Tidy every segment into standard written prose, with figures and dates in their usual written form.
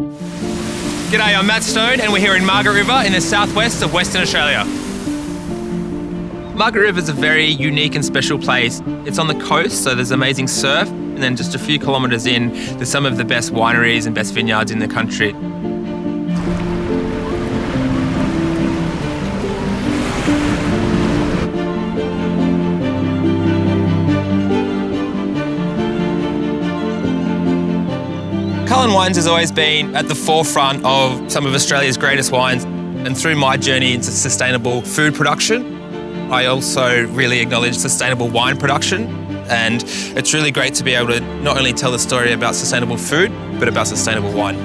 G'day, I'm Matt Stone and we're here in Margaret River in the southwest of Western Australia. Margaret River is a very unique and special place. It's on the coast, so there's amazing surf, and then just a few kilometres in, there's some of the best wineries and best vineyards in the country. Cullen Wines has always been at the forefront of some of Australia's greatest wines, and through my journey into sustainable food production, I also really acknowledge sustainable wine production, and it's really great to be able to not only tell the story about sustainable food, but about sustainable wine.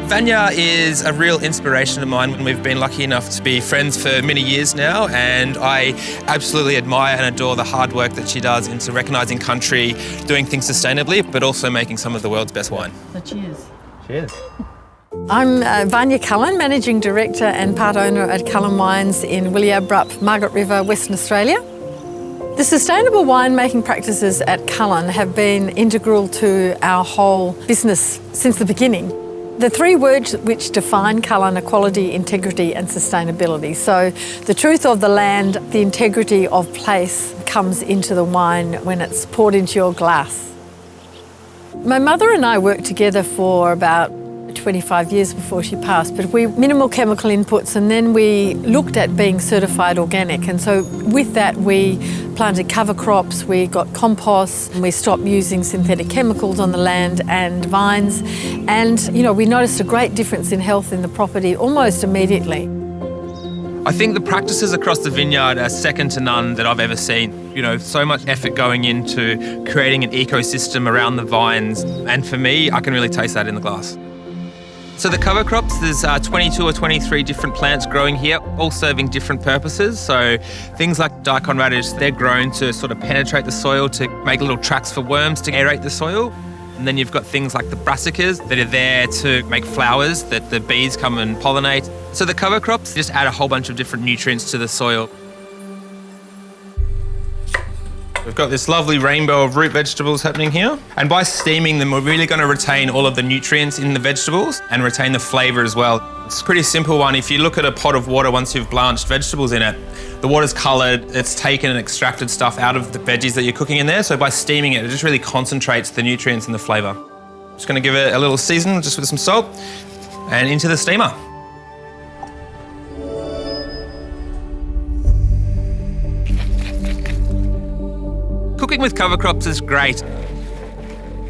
Vanya is a real inspiration of mine, and we've been lucky enough to be friends for many years now, and I absolutely admire and adore the hard work that she does into recognising country, doing things sustainably, but also making some of the world's best wine. So cheers. Cheers. I'm Vanya Cullen, Managing Director and part owner at Cullen Wines in Wilyabrup, Margaret River, Western Australia. The sustainable winemaking practices at Cullen have been integral to our whole business since the beginning. The three words which define Cullen are quality, integrity and sustainability. So the truth of the land, the integrity of place comes into the wine when it's poured into your glass. My mother and I worked together for about 25 years before she passed, but we minimal chemical inputs, and then we looked at being certified organic, and so with that we planted cover crops, we got compost, and we stopped using synthetic chemicals on the land and vines, and we noticed a great difference in health in the property almost immediately. I think the practices across the vineyard are second to none that I've ever seen. So much effort going into creating an ecosystem around the vines, and for me, I can really taste that in the glass. So the cover crops, there's 22 or 23 different plants growing here, all serving different purposes. So things like daikon radish, they're grown to sort of penetrate the soil, to make little tracks for worms to aerate the soil. And then you've got things like the brassicas that are there to make flowers that the bees come and pollinate. So the cover crops just add a whole bunch of different nutrients to the soil. We've got this lovely rainbow of root vegetables happening here. And by steaming them, we're really going to retain all of the nutrients in the vegetables and retain the flavour as well. It's a pretty simple one. If you look at a pot of water once you've blanched vegetables in it, the water's coloured, it's taken and extracted stuff out of the veggies that you're cooking in there. So by steaming it, it just really concentrates the nutrients and the flavour. Just going to give it a little season just with some salt and into the steamer. Cooking with cover crops is great.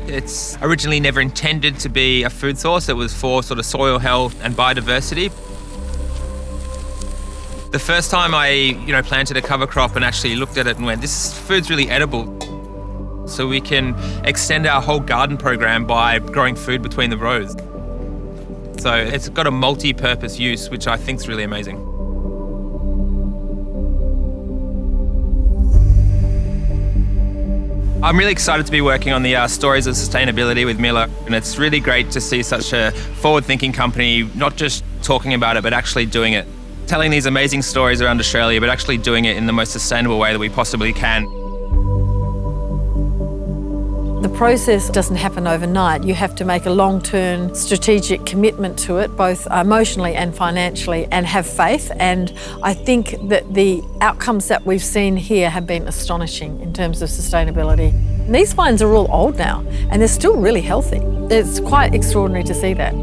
It's originally never intended to be a food source. It was for sort of soil health and biodiversity. The first time I, planted a cover crop and actually looked at it and went, this food's really edible. So we can extend our whole garden program by growing food between the rows. So it's got a multi-purpose use, which I think is really amazing. I'm really excited to be working on the stories of sustainability with Miele, and it's really great to see such a forward-thinking company not just talking about it, but actually doing it. Telling these amazing stories around Australia, but actually doing it in the most sustainable way that we possibly can. The process doesn't happen overnight. You have to make a long-term strategic commitment to it, both emotionally and financially, and have faith. And I think that the outcomes that we've seen here have been astonishing in terms of sustainability. And these vines are all old now, and they're still really healthy. It's quite extraordinary to see that.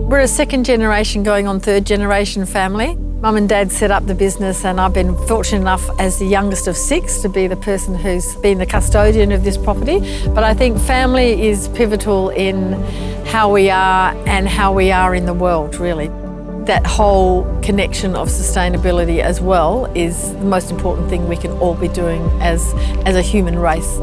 We're a second generation going on third generation family. Mum and Dad set up the business, and I've been fortunate enough as the youngest of 6 to be the person who's been the custodian of this property. But I think family is pivotal in how we are and how we are in the world, really. That whole connection of sustainability as well is the most important thing we can all be doing as a human race.